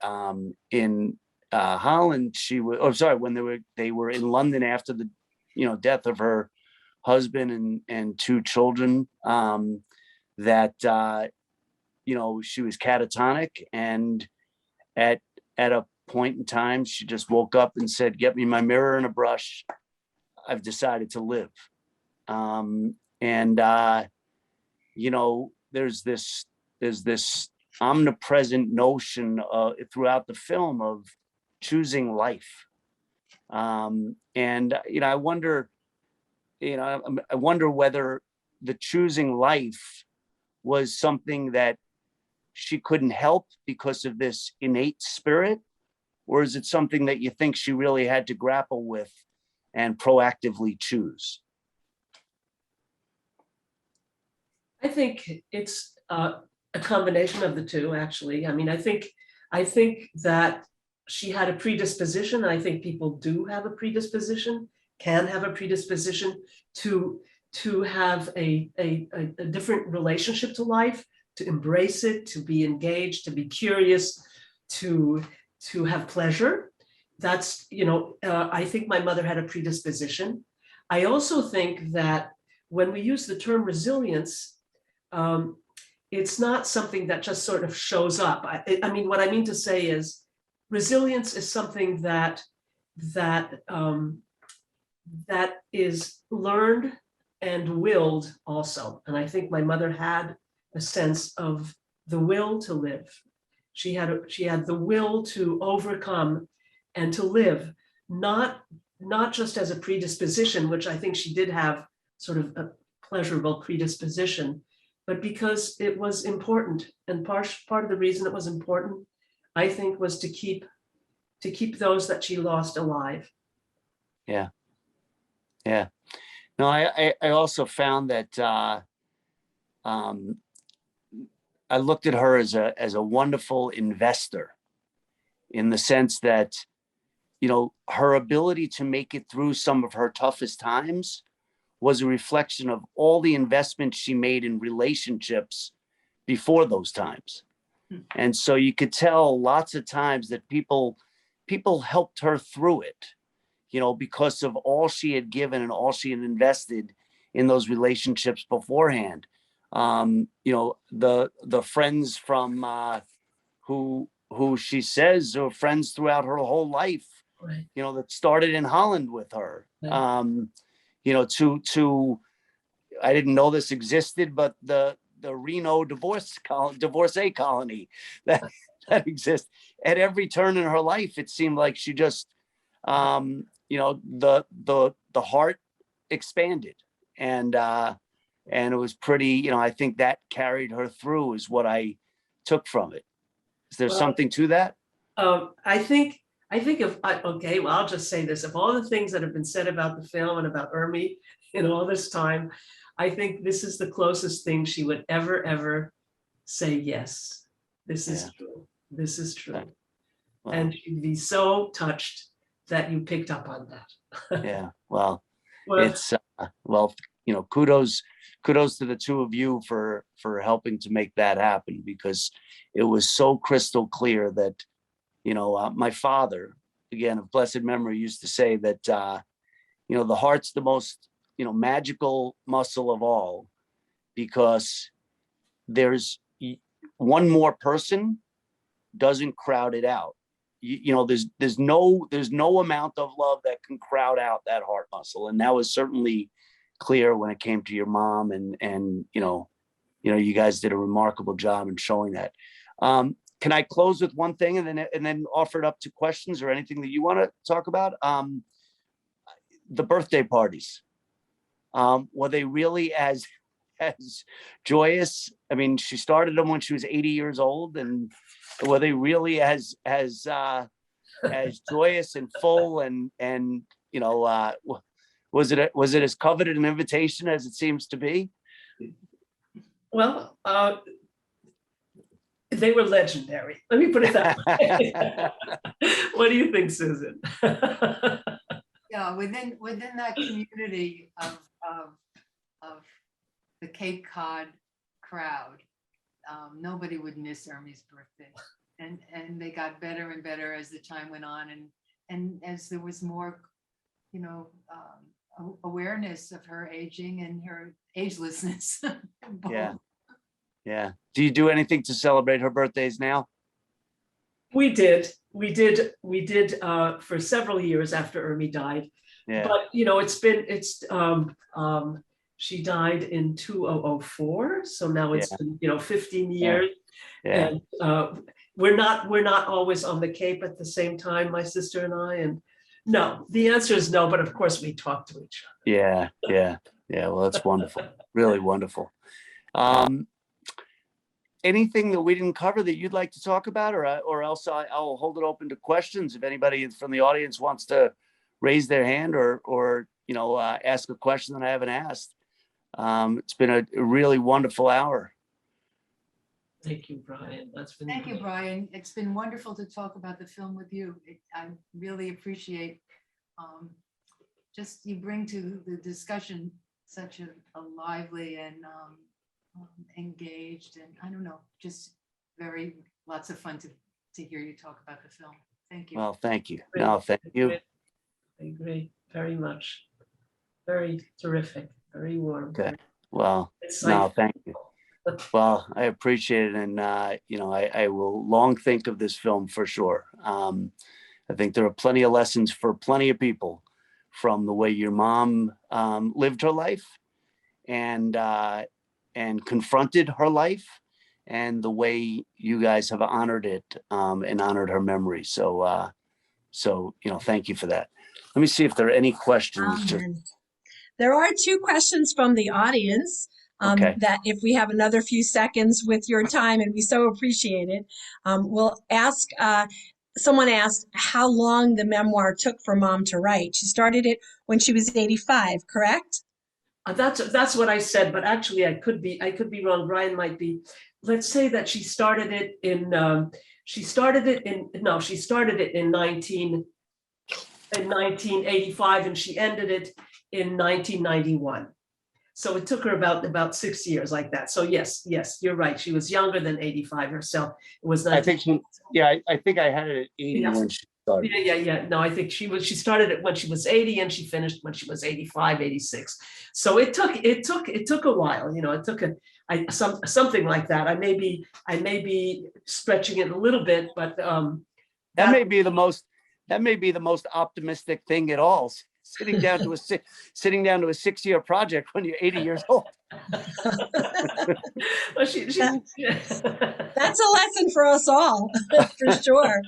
C: Holland, when they were in London after the, death of her husband and two children, that, she was catatonic, and at a point in time, she just woke up and said, "Get me my mirror and a brush. I've decided to live." There's this omnipresent notion throughout the film of choosing life. I wonder, I wonder whether the choosing life was something that she couldn't help because of this innate spirit, or is it something that you think she really had to grapple with and proactively choose?
D: I think it's a combination of the two, actually. I mean, I think that she had a predisposition. I think people do have a predisposition, can have a predisposition to have a different relationship to life, to embrace it, to be engaged, to be curious, to have pleasure. That's, I think my mother had a predisposition. I also think that when we use the term resilience, it's not something that just sort of shows up. I mean, what I mean to say is resilience is something that is learned and willed also. And I think my mother had a sense of the will to live. She had the will to overcome and to live, not just as a predisposition, which I think she did have sort of a pleasurable predisposition, but because it was important. And part of the reason it was important, I think, was to keep those that she lost alive.
C: Yeah. Yeah. No, I also found that I looked at her as a wonderful investor, in the sense that, her ability to make it through some of her toughest times was a reflection of all the investments she made in relationships before those times. And so you could tell lots of times that people helped her through it, because of all she had given and all she had invested in those relationships beforehand. The friends from who she says are friends throughout her whole life,
D: Right.
C: That started in Holland with her.
D: Right.
C: I didn't know this existed, but the Reno divorcee colony that exists. At every turn in her life, it seemed like she just, the heart expanded, and it was pretty. I think that carried her through, is what I took from it. Is there something to that?
D: I think I'll just say this. Of all the things that have been said about the film and about Ermey in all this time, I think this is the closest thing she would ever say, yes, this is true. This is true.
C: Wow.
D: And she'd be so touched that you picked up on that.
C: Yeah. Well, it's kudos to the two of you for helping to make that happen, because it was so crystal clear that, my father, again, of blessed memory, used to say that, the heart's the most, magical muscle of all, because there's one more person doesn't crowd it out. There's no amount of love that can crowd out that heart muscle. And that was certainly clear when it came to your mom, and you guys did a remarkable job in showing that. Can I close with one thing and then offer it up to questions or anything that you want to talk about? The birthday parties. Were they really as joyous? I mean, she started them when she was 80 years old, and were they really as joyous and full and was it as coveted an invitation as it seems to be?
D: Well, They were legendary. Let me put it that way. What do you think, Susan?
E: Yeah, within that community of the Cape Cod crowd, nobody would miss Ermey's birthday. And they got better and better as the time went on, and as there was more, awareness of her aging and her agelessness.
C: Yeah. Yeah. Do you do anything to celebrate her birthdays now?
D: We did for several years after Ermey died.
C: Yeah.
D: But she died in 2004, so now it's been 15 years.
C: Yeah.
D: And we're not always on the Cape at the same time, my sister and I. And no, the answer is no, but of course we talk to each other.
C: Yeah. Well, that's wonderful. Really wonderful. Anything that we didn't cover that you'd like to talk about, or else I'll hold it open to questions if anybody from the audience wants to raise their hand or ask a question that I haven't asked. It's been a really wonderful hour.
D: Thank you, Brian.
E: Thank you, Brian. It's been wonderful to talk about the film with you. I really appreciate just you bring to the discussion such a lively and engaged, and I don't know, just lots of fun to hear you talk about the film. Thank you.
C: Well, thank you. No, thank you.
D: I agree very much. Very terrific. Very warm.
C: Okay. Well, no, thank you. Well, I appreciate it, and I will long think of this film for sure. I think there are plenty of lessons for plenty of people from the way your mom lived her life and confronted her life, and the way you guys have honored it and honored her memory. So thank you for that. Let me see if there are any questions.
A: There are 2 questions from the audience.
C: Okay.
A: That if we have another few seconds with your time, and we so appreciate it, we'll ask, someone asked how long the memoir took for Mom to write. She started it when she was 85, correct?
D: That's what I said, but actually I could be wrong. Brian might be. Let's say that she started it in 1985, and she ended it in 1991. So it took her about 6 years like that. So yes, you're right. She was younger than 85 herself. It was 19.
C: I think I had it at 80 when she started.
D: Yeah. No, I think she started it when she was 80 and she finished when she was 85, 86. So it took a while. It took something like that. I may be stretching it a little bit, but
C: that may be the most optimistic thing at all. Sitting down to a 6-year project when you're 80 years old.
D: Well,
A: That's a lesson for us all, for sure.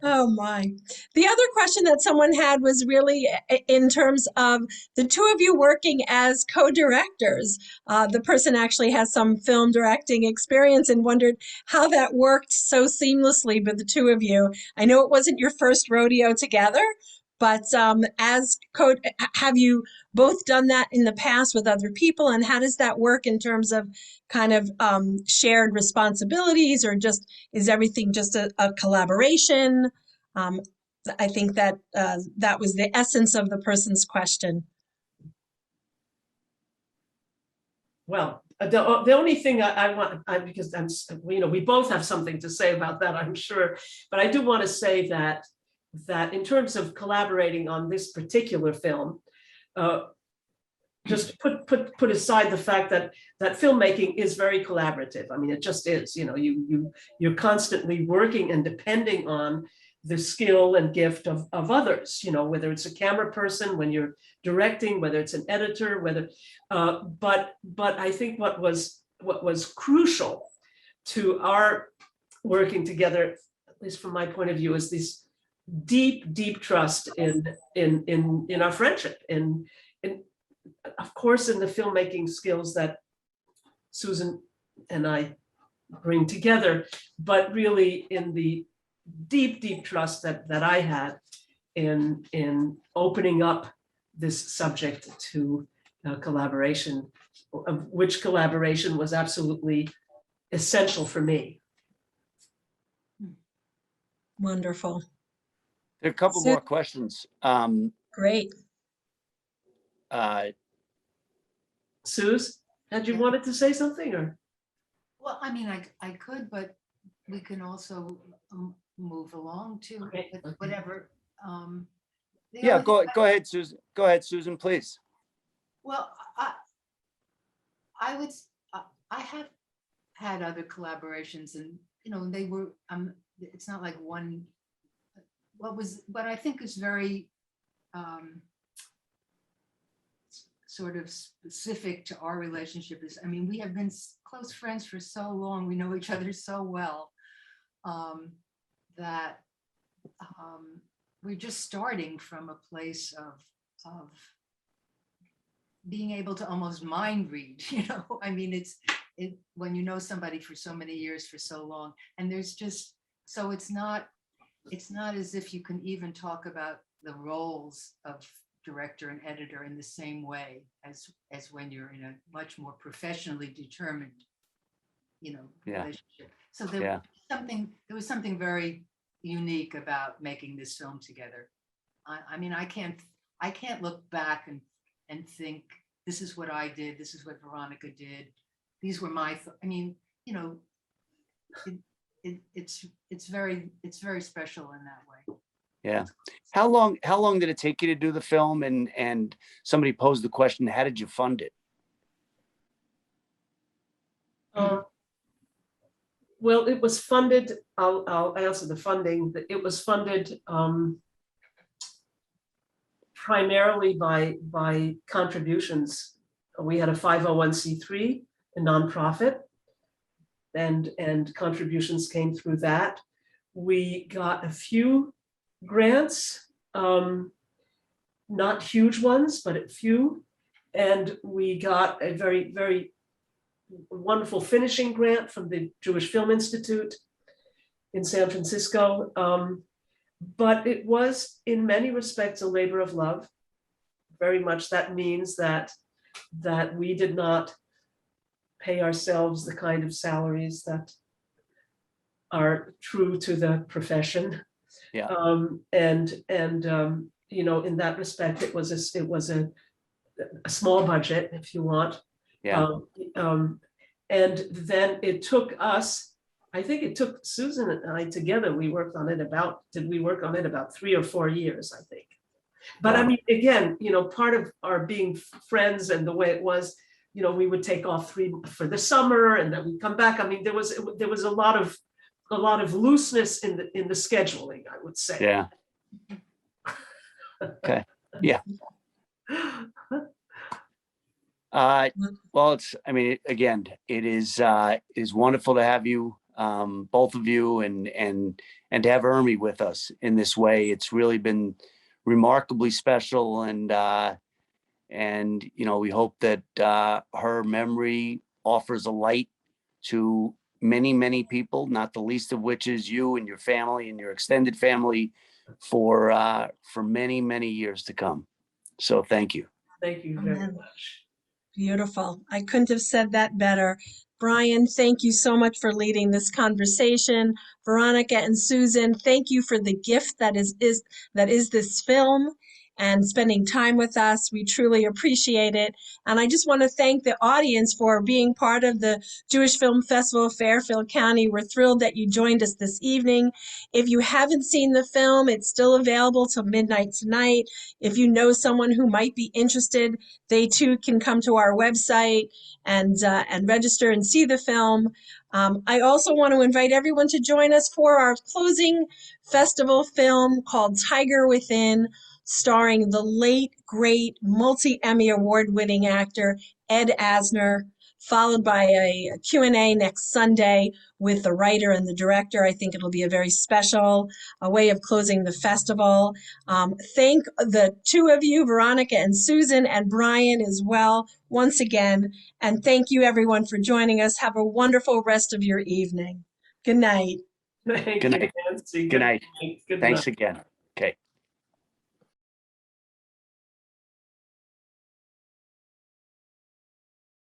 A: Oh my. The other question that someone had was really in terms of the 2 of you working as co-directors. The person actually has some film directing experience and wondered how that worked so seamlessly with the 2 of you. I know it wasn't your first rodeo together, but have you both done that in the past with other people? And how does that work in terms of kind of shared responsibilities, or is everything just a collaboration? I think that was the essence of the person's question.
D: Well, the only thing I want, because we both have something to say about that, I'm sure, but I do want to say that in terms of collaborating on this particular film, just put aside the fact that filmmaking is very collaborative. I mean, it just is. You're constantly working and depending on the skill and gift of others. Whether it's a camera person when you're directing, whether it's an editor, but I think what was crucial to our working together, at least from my point of view, is this deep trust in our friendship, and of course in the filmmaking skills that Susan and I bring together, but really in the deep trust that I had in opening up this subject to collaboration, of which collaboration was absolutely essential for me.
A: Wonderful.
C: There are a couple
A: Su-
C: more questions.
A: Great.
D: Suze, had you wanted to say something or?
E: Well, I mean, I could, but we can also move along to
D: Okay.
E: whatever. The
C: Yeah,
E: only thing
C: go ahead, Susan. Go ahead, Susan, please.
E: Well, I would, I have had other collaborations and, you know, they were, it's not like one, what I think is very sort of specific to our relationship is, I mean, we have been close friends for so long, we know each other so well, that we're just starting from a place of being able to almost mind read, you know. I mean, when you know somebody for so many years, for so long, and there's just, so it's not as if you can even talk about the roles of director and editor in the same way as when you're in a much more professionally determined, you know, relationship. So there was something very unique about making this film together. I mean, I can't look back and think, this is what I did, this is what Veronica did, these were my, I mean, you know, it's very special in that way.
C: Yeah. How long did it take you to do the film? And somebody posed the question, how did you fund it?
D: Well, it was funded, I'll answer the funding. It was funded primarily by contributions. We had a 501c3, a nonprofit, and contributions came through that. We got a few grants, not huge ones, but a few. And we got a very, very wonderful finishing grant from the Jewish Film Institute in San Francisco. But it was in many respects a labor of love. Very much that means that we did not pay ourselves the kind of salaries that are true to the profession.
C: Yeah.
D: You know, in that respect, it was a small budget, if you want.
C: Yeah.
D: And then it took us, I think it took Susan and I together, we worked on it about 3 or 4 years, I think. But
C: Wow.
D: I mean, again, you know, part of our being friends and the way it was, you know, we would take off for the summer and then we'd come back. I mean, there was a lot of looseness in the scheduling, I would say.
C: Yeah. Okay. Yeah. Well, I mean, again, it is wonderful to have you, both of you, and to have Ermey with us in this way. It's really been remarkably special, and you know, we hope that her memory offers a light to many, many people, not the least of which is you and your family and your extended family for many, many years to come. So thank you.
D: Thank you very much.
A: Beautiful. I couldn't have said that better. Brian, thank you so much for leading this conversation. Veronica and Susan, thank you for the gift that is this film and spending time with us. We truly appreciate it. And I just want to thank the audience for being part of the Jewish Film Festival of Fairfield County. We're thrilled that you joined us this evening. If you haven't seen the film, it's still available till midnight tonight. If you know someone who might be interested, they too can come to our website and register and see the film. I also want to invite everyone to join us for our closing festival film called Tiger Within, starring the late, great, multi-Emmy award-winning actor Ed Asner, followed by a Q&A next Sunday with the writer and the director. I think it'll be a very special way of closing the festival. Thank the two of you, Veronica and Susan, and Brian as well, once again. And thank you, everyone, for joining us. Have a wonderful rest of your evening. Good night.
D: Thank
C: Good
D: you,
C: night.
D: Nancy.
C: Good night.
D: Good
C: Thanks
D: night.
C: again.